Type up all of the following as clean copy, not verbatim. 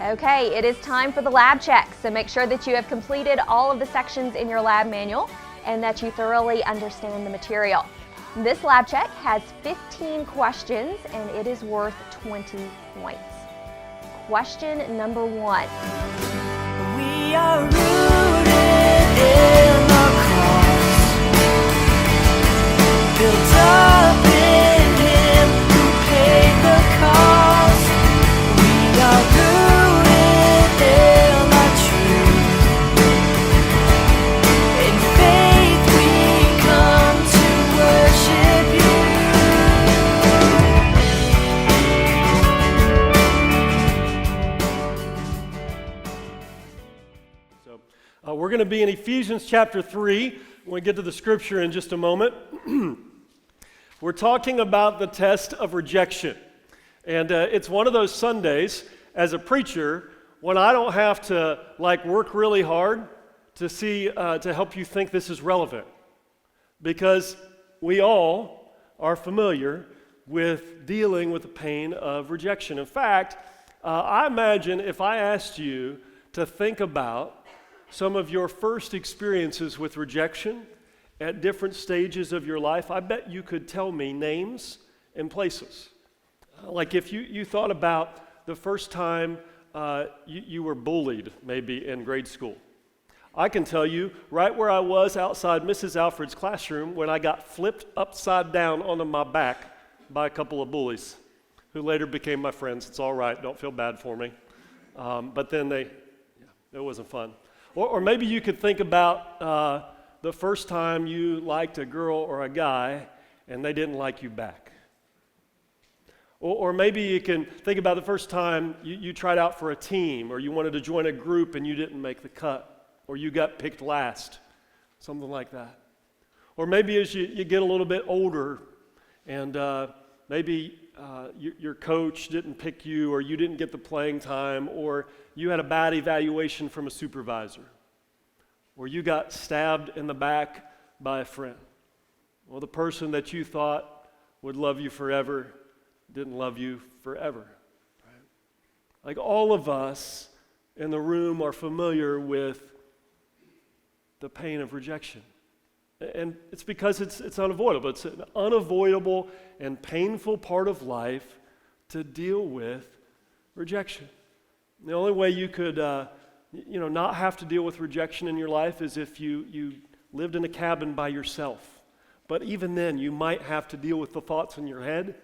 Okay, it is time for the lab check, so make sure that you have completed all of the sections in your lab manual and that you thoroughly understand the material. This lab check has 15 questions and it is worth 20 points. Question number 1. We are rooted in the cross, built up in Him who paid the cost. We are rooted in the truth. In faith we come to worship You. We're going to be in Ephesians chapter 3 when we get to the scripture in just a moment. We're talking about the test of rejection. And it's one of those Sundays as a preacher when I don't have to work really hard to help you think this is relevant. Because we all are familiar with dealing with the pain of rejection. In fact, I imagine if I asked you to think about some of your first experiences with rejection at different stages of your life, I bet you could tell me names and places. Like if you thought about the first time you were bullied, maybe in grade school. I can tell you right where I was outside Mrs. Alfred's classroom when I got flipped upside down onto my back by a couple of bullies who later became my friends. It's all right, don't feel bad for me. But then it wasn't fun. Or maybe you could think about the first time you liked a girl or a guy and they didn't like you back. Or maybe you can think about the first time you tried out for a team or you wanted to join a group and you didn't make the cut or you got picked last, something like that. Or maybe as you get a little bit older and maybe your coach didn't pick you or you didn't get the playing time or you had a bad evaluation from a supervisor or you got stabbed in the back by a friend or the person that you thought would love you forever didn't love you forever. Right? Like all of us in the room are familiar with the pain of rejection. And it's because it's unavoidable. It's an unavoidable and painful part of life to deal with rejection. The only way you could, not have to deal with rejection in your life is if you lived in a cabin by yourself. But even then, you might have to deal with the thoughts in your head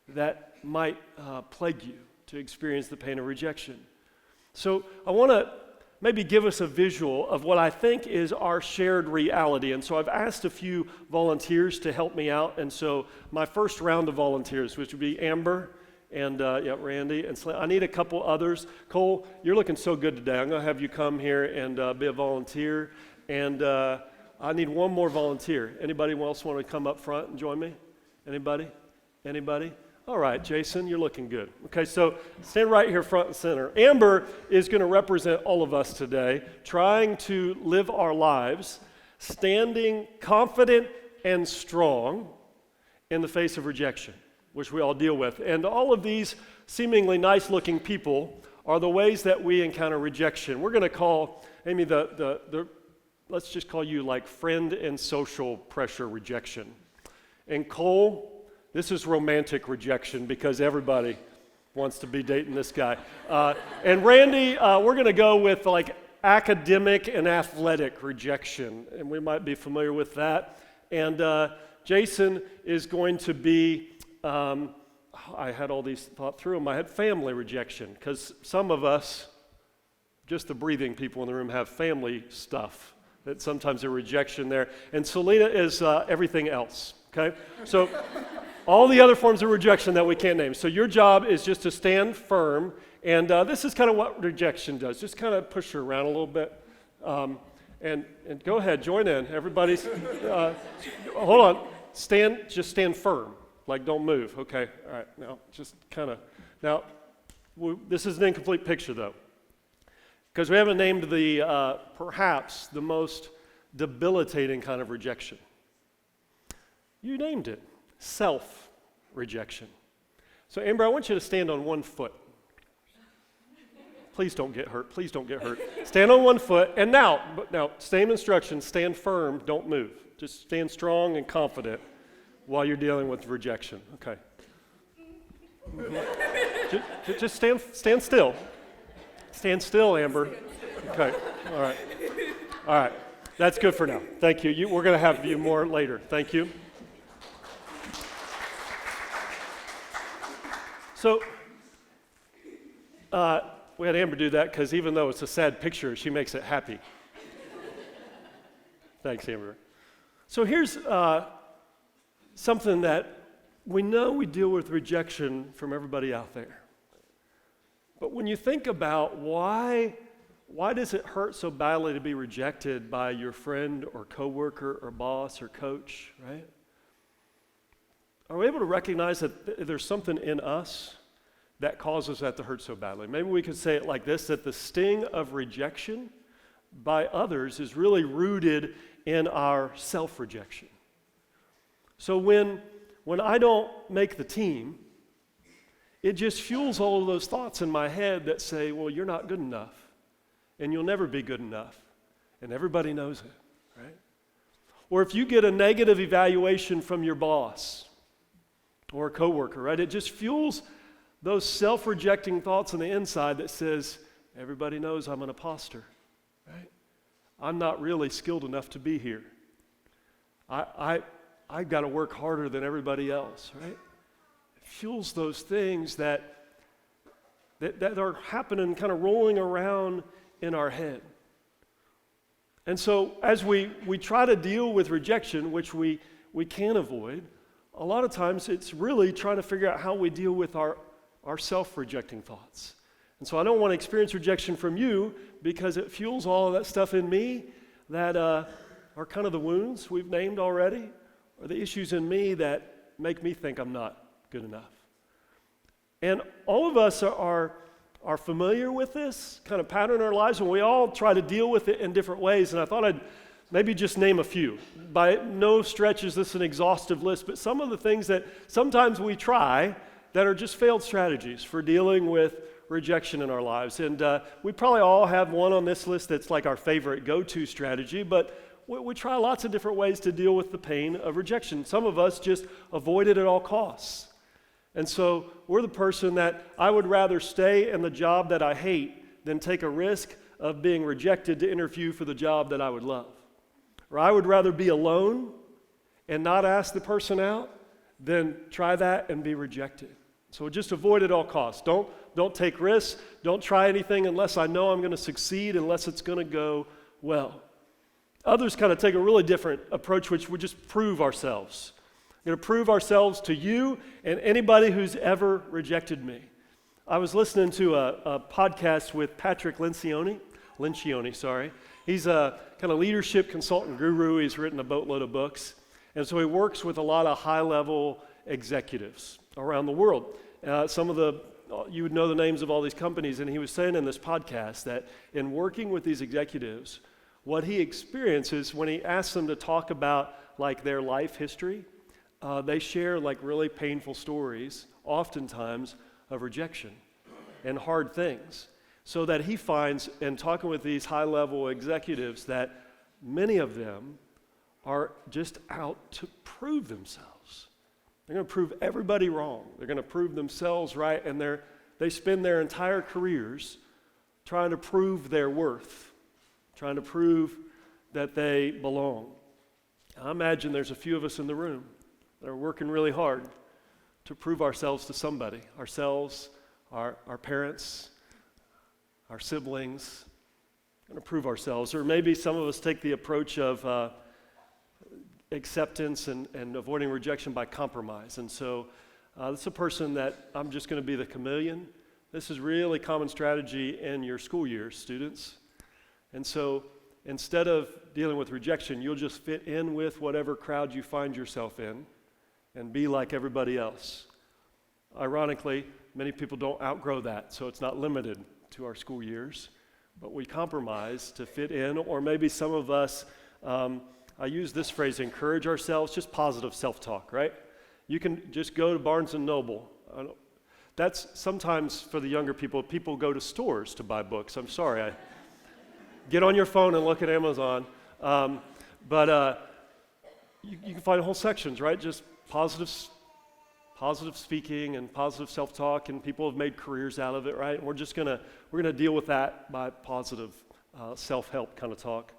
that might plague you to experience the pain of rejection. So I want to maybe give us a visual of what I think is our shared reality. And so I've asked a few volunteers to help me out. And so my first round of volunteers, which would be Amber and Randy and Slim. I need a couple others. Cole, you're looking so good today. I'm going to have you come here and be a volunteer. And I need one more volunteer. Anybody else want to come up front and join me? Anybody? All right, Jason, you're looking good. Okay, so stand right here front and center. Amber is going to represent all of us today, trying to live our lives, standing confident and strong in the face of rejection, which we all deal with. And all of these seemingly nice-looking people are the ways that we encounter rejection. We're going to call, Amy, let's just call you like friend and social pressure rejection. And Cole, this is romantic rejection because everybody wants to be dating this guy. And Randy, we're going to go with like academic and athletic rejection, and we might be familiar with that. And Jason is going to be, I had all these thought through them. I had family rejection because some of us, just the breathing people in the room, have family stuff that sometimes a rejection there. And Selena is everything else, okay? So all the other forms of rejection that we can't name. So your job is just to stand firm, and this is kind of what rejection does. Just kind of push her around a little bit, and go ahead, join in. Everybody's, hold on, just stand firm, like don't move. Okay, all right, now just kind of, this is an incomplete picture though, because we haven't named the, perhaps the most debilitating kind of rejection. You named it. Self-rejection. So Amber, I want you to stand on one foot. Please don't get hurt. Please don't get hurt. Stand on one foot. And now, same instructions, stand firm, don't move. Just stand strong and confident while you're dealing with rejection. Okay. Just stand still. Stand still, Amber. Okay. All right. All right. That's good for now. Thank you. We're going to have you more later. Thank you. So, we had Amber do that because even though it's a sad picture, she makes it happy. Thanks, Amber. So here's something that we know we deal with rejection from everybody out there. But when you think about why does it hurt so badly to be rejected by your friend or coworker or boss or coach, right? Are we able to recognize that there's something in us that causes that to hurt so badly? Maybe we could say it like this, that the sting of rejection by others is really rooted in our self-rejection. So when I don't make the team, it just fuels all of those thoughts in my head that say, well, you're not good enough, and you'll never be good enough, and everybody knows it, right? Or if you get a negative evaluation from your boss or a coworker, right, it just fuels those self-rejecting thoughts on the inside that says, everybody knows I'm an imposter, right? I'm not really skilled enough to be here. I've got to work harder than everybody else, right? It fuels those things that are happening, kind of rolling around in our head. And so as we try to deal with rejection, which we can avoid, a lot of times it's really trying to figure out how we deal with our self-rejecting thoughts. And so I don't want to experience rejection from you because it fuels all of that stuff in me that are kind of the wounds we've named already, or the issues in me that make me think I'm not good enough. And all of us are familiar with this kind of pattern in our lives, and we all try to deal with it in different ways. And I thought I'd maybe just name a few. By no stretch is this an exhaustive list, but some of the things that sometimes we try that are just failed strategies for dealing with rejection in our lives. And we probably all have one on this list that's like our favorite go-to strategy, but we try lots of different ways to deal with the pain of rejection. Some of us just avoid it at all costs. And so we're the person that I would rather stay in the job that I hate than take a risk of being rejected to interview for the job that I would love. Or I would rather be alone and not ask the person out than try that and be rejected. So just avoid at all costs. Don't take risks. Don't try anything unless I know I'm going to succeed, unless it's going to go well. Others kind of take a really different approach, which would just prove ourselves. We're going to prove ourselves to you and anybody who's ever rejected me. I was listening to a podcast with Patrick Lencioni. He's a kind of leadership consultant guru. He's written a boatload of books. And so he works with a lot of high-level executives around the world. You would know the names of all these companies, and he was saying in this podcast that in working with these executives, what he experiences when he asks them to talk about like their life history, they share like really painful stories, oftentimes of rejection and hard things. So that he finds in talking with these high-level executives that many of them are just out to prove themselves. They're going to prove everybody wrong. They're going to prove themselves right, and they spend their entire careers trying to prove their worth, trying to prove that they belong. I imagine there's a few of us in the room that are working really hard to prove ourselves to somebody, ourselves, our parents, our siblings, going to prove ourselves. Or maybe some of us take the approach of acceptance and avoiding rejection by compromise. And so this is a person that I'm just going to be the chameleon. This is really common strategy in your school years, students. And so instead of dealing with rejection, you'll just fit in with whatever crowd you find yourself in and be like everybody else. Ironically, many people don't outgrow that, so it's not limited to our school years. But we compromise to fit in, or maybe some of us, I use this phrase, encourage ourselves, just positive self-talk, right? You can just go to Barnes & Noble. That's sometimes for the younger people go to stores to buy books. I'm sorry. Get on your phone and look at Amazon. But you can find whole sections, right? Just positive speaking and positive self-talk, and people have made careers out of it, right? And we're gonna deal with that by positive self-help kind of talk.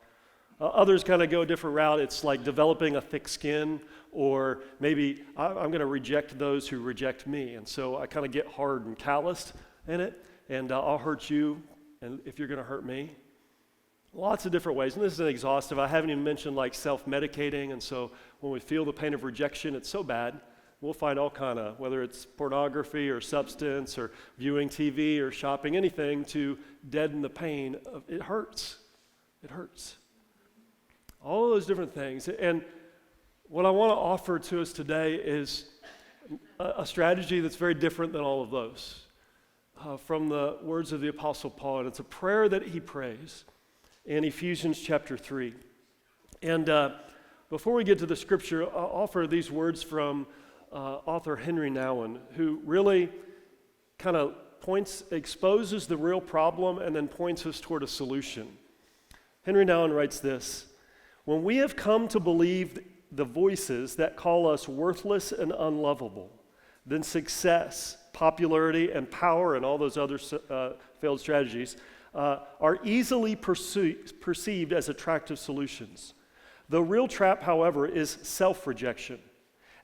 Others kind of go a different route. It's like developing a thick skin, or maybe I'm going to reject those who reject me. And so I kind of get hard and calloused in it, and I'll hurt you, and if you're going to hurt me. Lots of different ways, and this isn't exhaustive. I haven't even mentioned like self-medicating, and so when we feel the pain of rejection, it's so bad, we'll find all kind of, whether it's pornography or substance or viewing TV or shopping, anything to deaden the pain. It hurts. It hurts. All of those different things. And what I want to offer to us today is a strategy that's very different than all of those, from the words of the Apostle Paul. And it's a prayer that he prays in Ephesians chapter 3. And before we get to the scripture, I'll offer these words from author Henry Nouwen, who really kind of exposes the real problem and then points us toward a solution. Henry Nouwen writes this: when we have come to believe the voices that call us worthless and unlovable, then success, popularity, and power, and all those other failed strategies are easily perceived as attractive solutions. The real trap, however, is self-rejection.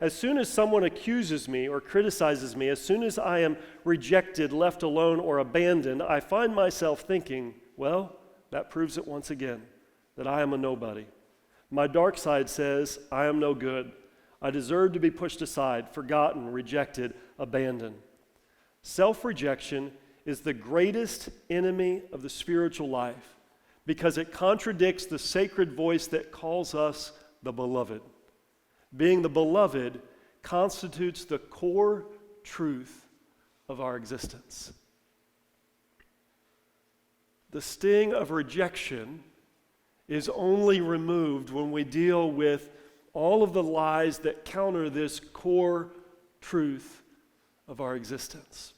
As soon as someone accuses me or criticizes me, as soon as I am rejected, left alone, or abandoned, I find myself thinking, well, that proves it once again, that I am a nobody. My dark side says, I am no good. I deserve to be pushed aside, forgotten, rejected, abandoned. Self-rejection is the greatest enemy of the spiritual life because it contradicts the sacred voice that calls us the beloved. Being the beloved constitutes the core truth of our existence. The sting of rejection is only removed when we deal with all of the lies that counter this core truth of our existence.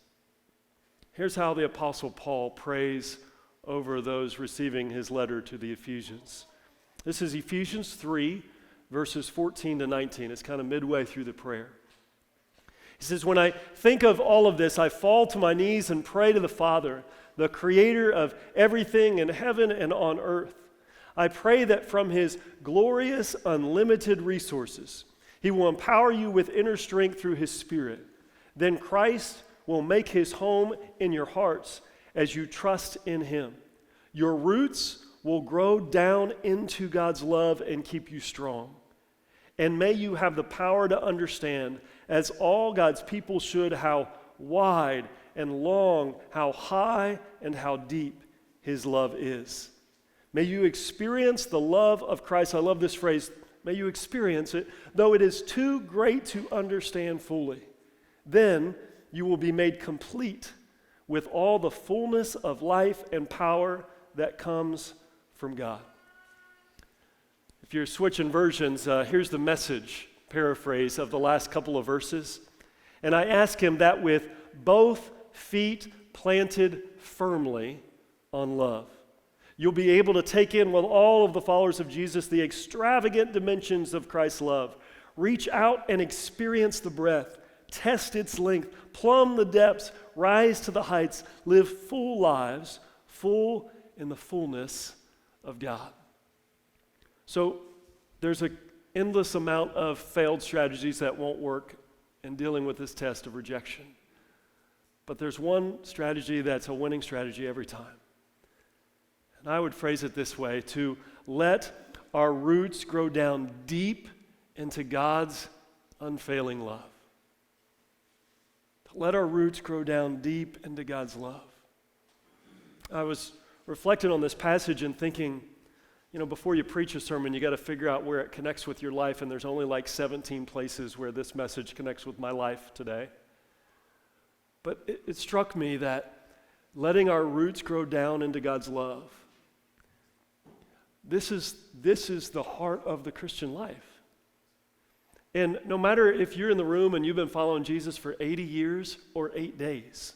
Here's how the Apostle Paul prays over those receiving his letter to the Ephesians. This is Ephesians 3, verses 14 to 19. It's kind of midway through the prayer. He says, when I think of all of this, I fall to my knees and pray to the Father, the creator of everything in heaven and on earth. I pray that from his glorious, unlimited resources, he will empower you with inner strength through his Spirit. Then Christ will make his home in your hearts as you trust in him. Your roots will grow down into God's love and keep you strong. And may you have the power to understand, as all God's people should, how wide and long, how high and how deep his love is. May you experience the love of Christ. I love this phrase. May you experience it, though it is too great to understand fully. Then you will be made complete with all the fullness of life and power that comes from God. If you're switching versions, here's the Message paraphrase of the last couple of verses. And I ask him that with both feet planted firmly on love, you'll be able to take in with all of the followers of Jesus the extravagant dimensions of Christ's love. Reach out and experience the breadth, test its length, plumb the depths, rise to the heights, live full lives, full in the fullness of God. So there's an endless amount of failed strategies that won't work in dealing with this test of rejection. But there's one strategy that's a winning strategy every time. And I would phrase it this way: to let our roots grow down deep into God's unfailing love. To let our roots grow down deep into God's love. I was reflecting on this passage and thinking, before you preach a sermon, you got to figure out where it connects with your life, and there's only like 17 places where this message connects with my life today. But it struck me that letting our roots grow down into God's love, this is the heart of the Christian life. And no matter if you're in the room and you've been following Jesus for 80 years or 8 days,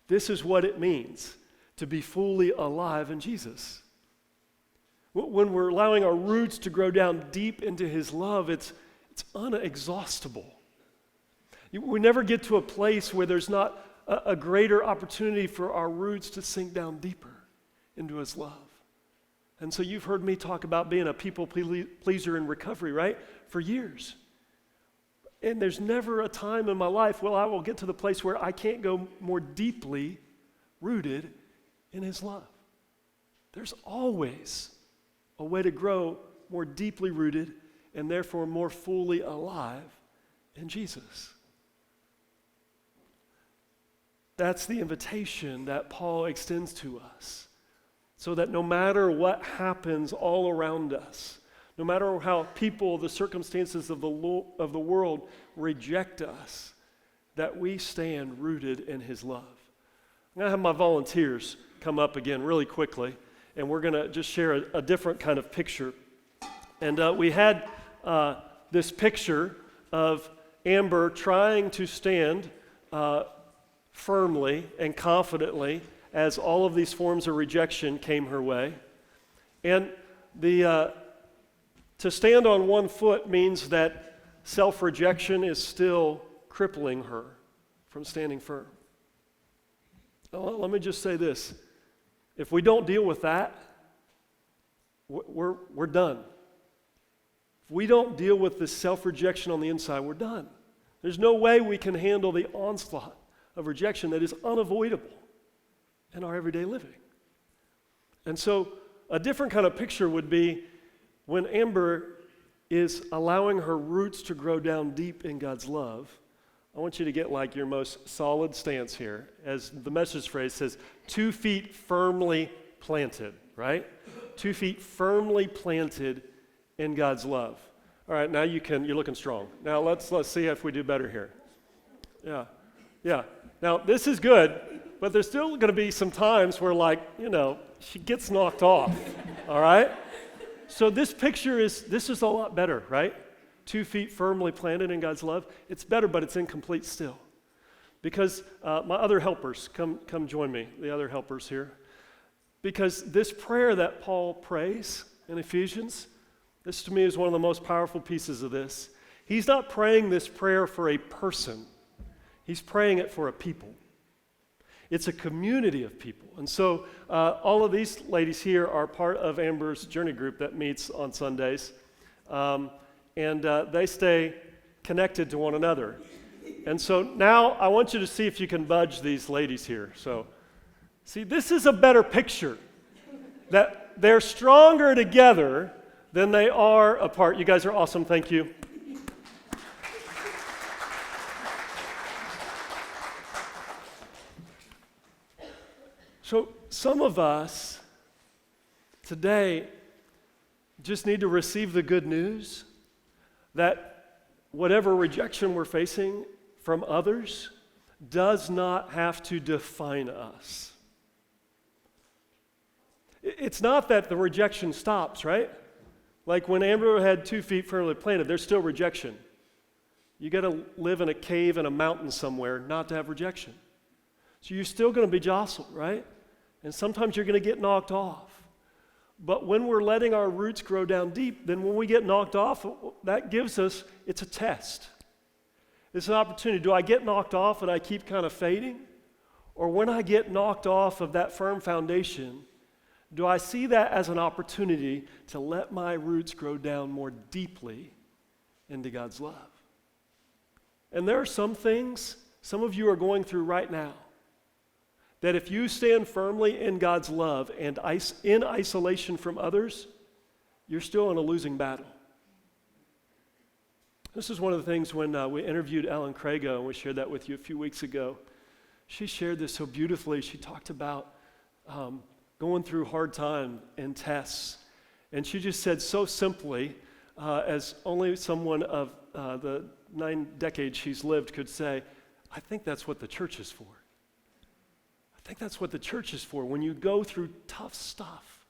this is what it means to be fully alive in Jesus. When we're allowing our roots to grow down deep into his love, it's unexhaustible. We never get to a place where there's not a greater opportunity for our roots to sink down deeper into his love. And so you've heard me talk about being a people pleaser in recovery, right? For years. And there's never a time in my life where I will get to the place where I can't go more deeply rooted in his love. There's always a way to grow more deeply rooted and therefore more fully alive in Jesus. That's the invitation that Paul extends to us, so that no matter what happens all around us, no matter how people, the circumstances of the world reject us, that we stand rooted in his love. I'm going to have my volunteers come up again really quickly, and we're going to just share a different kind of picture. And we had this picture of Amber trying to stand firmly and confidently as all of these forms of rejection came her way. And to stand on one foot means that self-rejection is still crippling her from standing firm. Now, let me just say this. If we don't deal with that, we're done. If we don't deal with this self-rejection on the inside, we're done. There's no way we can handle the onslaught of rejection that is unavoidable in our everyday living. And so a different kind of picture would be when Amber is allowing her roots to grow down deep in God's love. I want you to get like your most solid stance here. As the message phrase says, 2 feet firmly planted, right? 2 feet firmly planted in God's love. All right, now you're looking strong. Now let's see if we do better here. Yeah. Now this is good, but there's still going to be some times where she gets knocked off, all right? So this is a lot better, right? 2 feet firmly planted in God's love. It's better, but it's incomplete still. Because my other helpers, come join me, the other helpers here. Because this prayer that Paul prays in Ephesians, this to me is one of the most powerful pieces of this. He's not praying this prayer for a person. He's praying it for a people. It's a community of people. And so all of these ladies here are part of Amber's journey group that meets on Sundays. And they stay connected to one another. And so now I want you to see if you can budge these ladies here. So, see, this is a better picture. That they're stronger together than they are apart. You guys are awesome. Thank you. So some of us today just need to receive the good news that whatever rejection we're facing from others does not have to define us. It's not that the rejection stops, right? Like when Amber had 2 feet firmly planted, there's still rejection. You got to live in a cave in a mountain somewhere not to have rejection. So you're still going to be jostled, right? And sometimes you're going to get knocked off. But when we're letting our roots grow down deep, then when we get knocked off, that gives us, it's a test. It's an opportunity. Do I get knocked off and I keep kind of fading? Or when I get knocked off of that firm foundation, do I see that as an opportunity to let my roots grow down more deeply into God's love? And there are some things some of you are going through right now that if you stand firmly in God's love and in isolation from others, you're still in a losing battle. This is one of the things when we interviewed Ellen Crago, and we shared that with you a few weeks ago. She shared this so beautifully. She talked about going through hard time and tests. And she just said so simply, as only someone of the 9 decades she's lived could say, I think that's what the church is for. I think that's what the church is for. When you go through tough stuff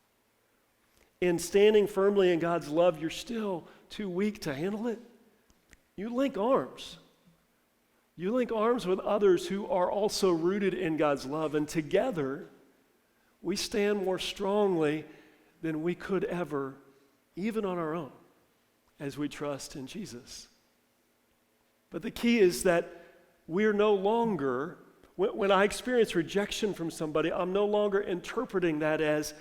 and standing firmly in God's love, you're still too weak to handle it. you link arms. You link arms with others who are also rooted in God's love, and together we stand more strongly than we could ever, even on our own, as we trust in Jesus. But the key is that we're no longer, when I experience rejection from somebody, I'm no longer interpreting that as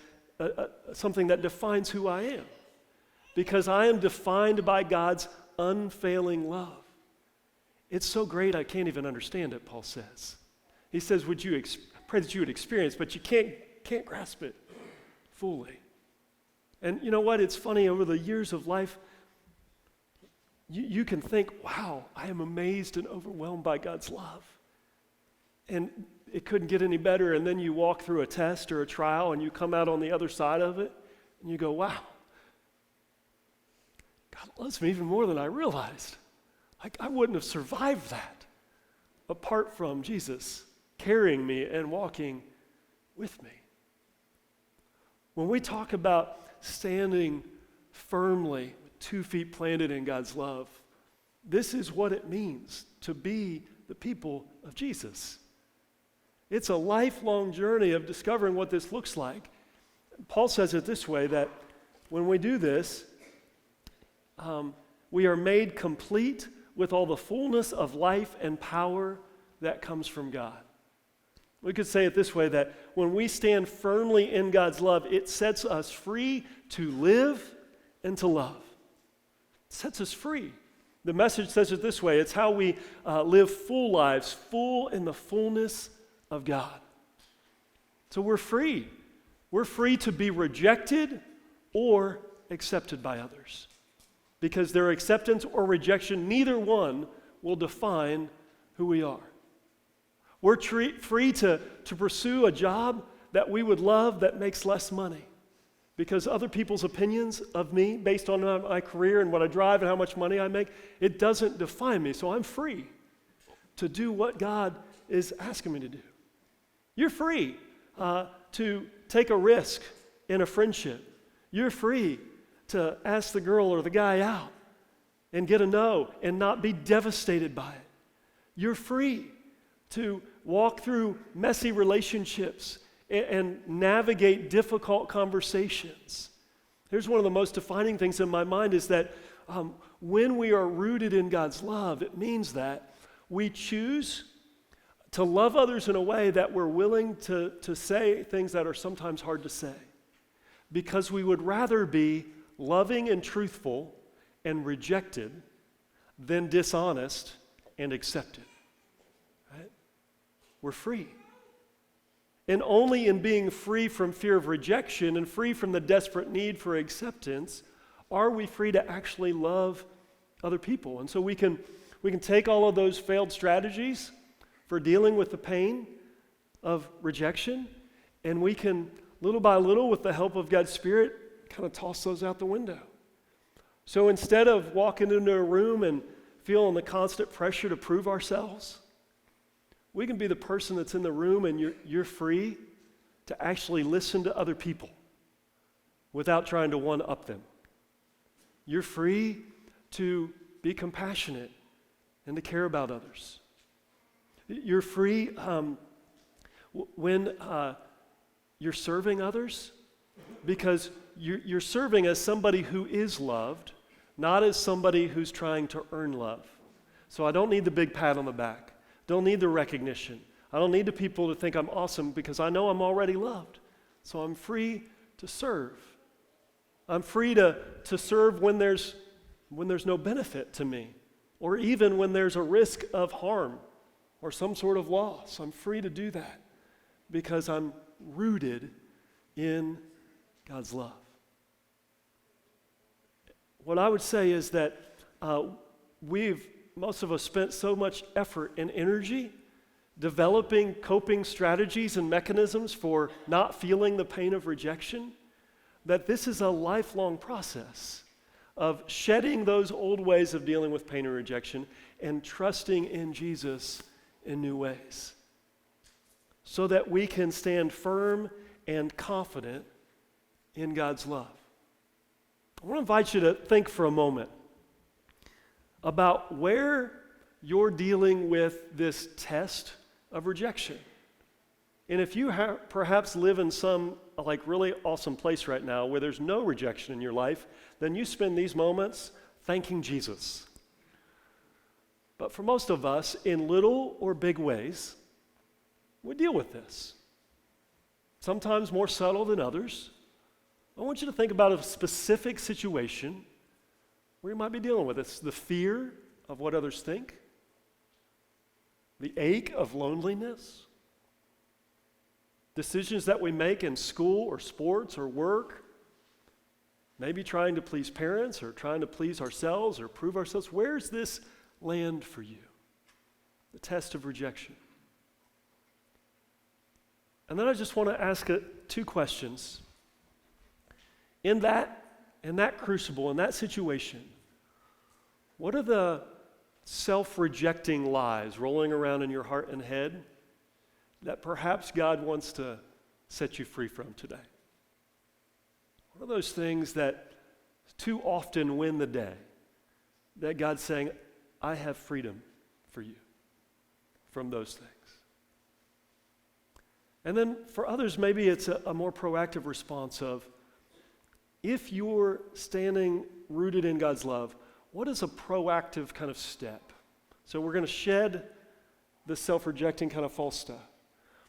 something that defines who I am, because I am defined by God's unfailing love. It's so great I can't even understand it, Paul says. He says, pray that you would experience, but you can't grasp it fully. And you know what? It's funny, over the years of life, you can think, wow, I am amazed and overwhelmed by God's love. And it couldn't get any better. And then you walk through a test or a trial and you come out on the other side of it and you go, wow, God loves me even more than I realized. Like, I wouldn't have survived that apart from Jesus carrying me and walking with me. When we talk about standing firmly, 2 feet planted in God's love, this is what it means to be the people of Jesus. It's a lifelong journey of discovering what this looks like. Paul says it this way, that when we do this, we are made complete with all the fullness of life and power that comes from God. We could say it this way, that when we stand firmly in God's love, it sets us free to live and to love. It sets us free. The Message says it this way, it's how we live full lives, full in the fullness of God. So we're free. We're free to be rejected or accepted by others. Because their acceptance or rejection, neither one will define who we are. We're free to pursue a job that we would love that makes less money. Because other people's opinions of me, based on my career and what I drive and how much money I make, it doesn't define me. So I'm free to do what God is asking me to do. You're free to take a risk in a friendship. You're free to ask the girl or the guy out and get a no and not be devastated by it. You're free to walk through messy relationships and navigate difficult conversations. Here's one of the most defining things in my mind is that when we are rooted in God's love, it means that we choose to love others in a way that we're willing to say things that are sometimes hard to say, because we would rather be loving and truthful and rejected than dishonest and accepted. Right? We're free. And only in being free from fear of rejection and free from the desperate need for acceptance are we free to actually love other people. And so we can take all of those failed strategies for dealing with the pain of rejection, and we can, little by little, with the help of God's Spirit, kind of toss those out the window. So instead of walking into a room and feeling the constant pressure to prove ourselves, we can be the person that's in the room and you're free to actually listen to other people without trying to one-up them. You're free to be compassionate and to care about others. You're free when you're serving others, because you're serving as somebody who is loved, not as somebody who's trying to earn love. So I don't need the big pat on the back. Don't need the recognition. I don't need the people to think I'm awesome, because I know I'm already loved. So I'm free to serve. I'm free to serve when there's no benefit to me, or even when there's a risk of harm or some sort of loss. I'm free to do that because I'm rooted in God's love. What I would say is that most of us spent so much effort and energy developing coping strategies and mechanisms for not feeling the pain of rejection, that this is a lifelong process of shedding those old ways of dealing with pain and rejection and trusting in Jesus in new ways, so that we can stand firm and confident in God's love. I want to invite you to think for a moment about where you're dealing with this test of rejection. And if you perhaps live in some like really awesome place right now where there's no rejection in your life, then you spend these moments thanking Jesus. But for most of us, in little or big ways, we deal with this. Sometimes more subtle than others. I want you to think about a specific situation where you might be dealing with this. The fear of what others think, the ache of loneliness, decisions that we make in school or sports or work, maybe trying to please parents or trying to please ourselves or prove ourselves. Where's this land for you? The test of rejection. And then I just want to ask two questions. In that crucible, in that situation, what are the self-rejecting lies rolling around in your heart and head that perhaps God wants to set you free from today? What are those things that too often win the day that God's saying, I have freedom for you from those things? And then for others, maybe it's a more proactive response of, if you're standing rooted in God's love, what is a proactive kind of step? So we're going to shed the self-rejecting kind of false stuff.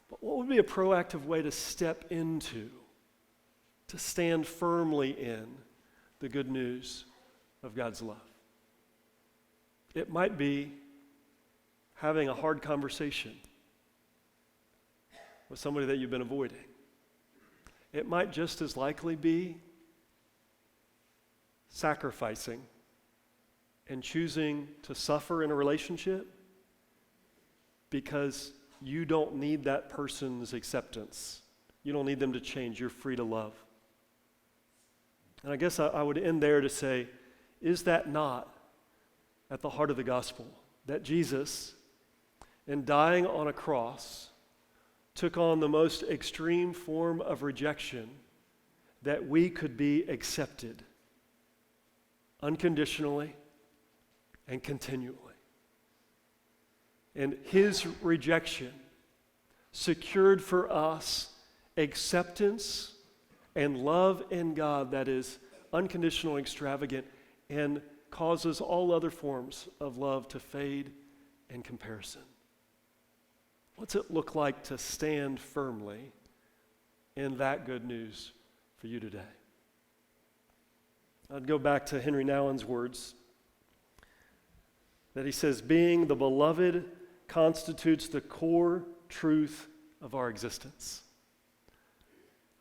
But what would be a proactive way to step into, to stand firmly in the good news of God's love? It might be having a hard conversation with somebody that you've been avoiding. It might just as likely be sacrificing and choosing to suffer in a relationship because you don't need that person's acceptance. You don't need them to change. You're free to love. And I guess I would end there to say, is that not at the heart of the gospel? That Jesus, in dying on a cross, took on the most extreme form of rejection that we could be accepted unconditionally and continually. And his rejection secured for us acceptance and love in God that is unconditional and extravagant and causes all other forms of love to fade in comparison. What's it look like to stand firmly in that good news for you today? I'd go back to Henry Nouwen's words that he says, being the beloved constitutes the core truth of our existence.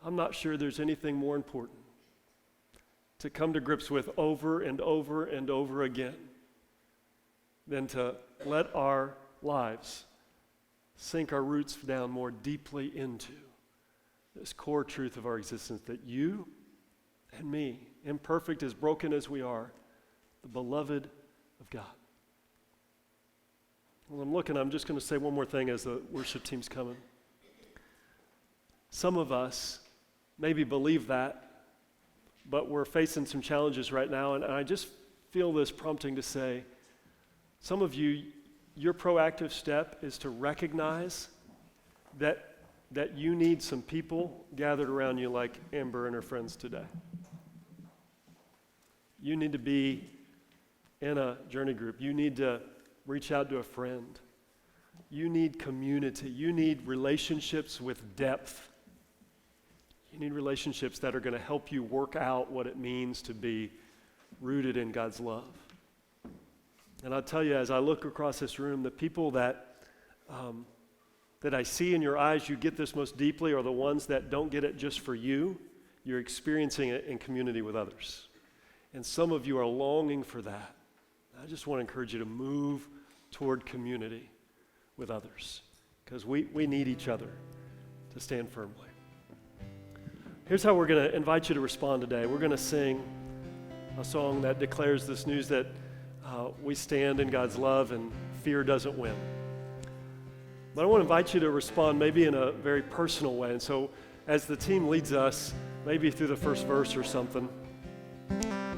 I'm not sure there's anything more important to come to grips with over and over and over again than to let our lives sink our roots down more deeply into this core truth of our existence, that you and me, imperfect, as broken as we are, the beloved of God. Well, I'm just going to say one more thing as the worship team's coming. Some of us maybe believe that, but we're facing some challenges right now, and I just feel this prompting to say, some of you, your proactive step is to recognize that you need some people gathered around you like Amber and her friends today. You need to be in a journey group. You need to reach out to a friend. You need community. You need relationships with depth. You need relationships that are going to help you work out what it means to be rooted in God's love. And I'll tell you, as I look across this room, the people that I see in your eyes, you get this most deeply, are the ones that don't get it just for you. You're experiencing it in community with others. And some of you are longing for that. I just want to encourage you to move toward community with others, because we need each other to stand firmly. Here's how we're going to invite you to respond today. We're going to sing a song that declares this news that we stand in God's love and fear doesn't win. But I want to invite you to respond maybe in a very personal way. And so as the team leads us, maybe through the first verse or something,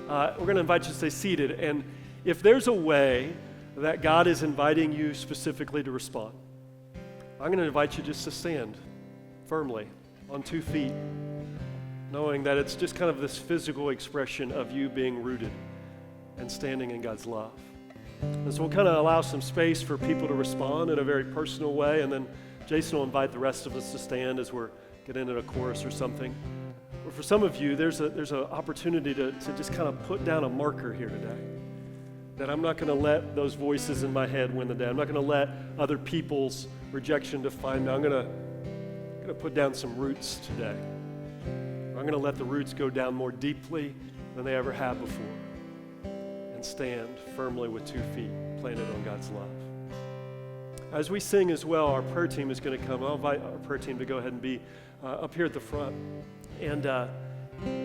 we're going to invite you to stay seated. And if there's a way that God is inviting you specifically to respond, I'm going to invite you just to stand firmly on 2 feet, knowing that it's just kind of this physical expression of you being rooted and standing in God's love. And so we'll kind of allow some space for people to respond in a very personal way, and then Jason will invite the rest of us to stand as we're getting into a chorus or something. But for some of you, there's an opportunity to just kind of put down a marker here today, that I'm not going to let those voices in my head win the day. I'm not going to let other people's rejection define me. I'm going to put down some roots today. I'm going to let the roots go down more deeply than they ever have before, and stand firmly with 2 feet planted on God's love. As we sing as well, our prayer team is going to come. I'll invite our prayer team to go ahead and be up here at the front. And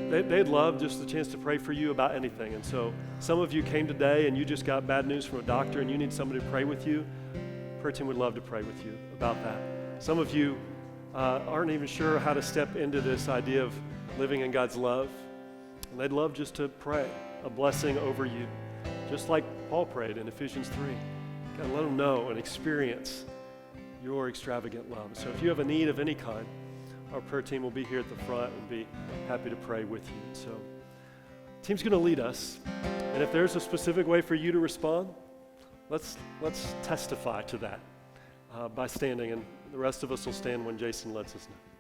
they'd love just the chance to pray for you about anything. And so some of you came today and you just got bad news from a doctor and you need somebody to pray with you. Prayer team would love to pray with you about that. Some of you aren't even sure how to step into this idea of living in God's love. And they'd love just to pray a blessing over you, just like Paul prayed in Ephesians 3. God, let them know and experience your extravagant love. So if you have a need of any kind, our prayer team will be here at the front and be happy to pray with you. So the team's going to lead us. And if there's a specific way for you to respond, let's testify to that by standing. And the rest of us will stand when Jason lets us know.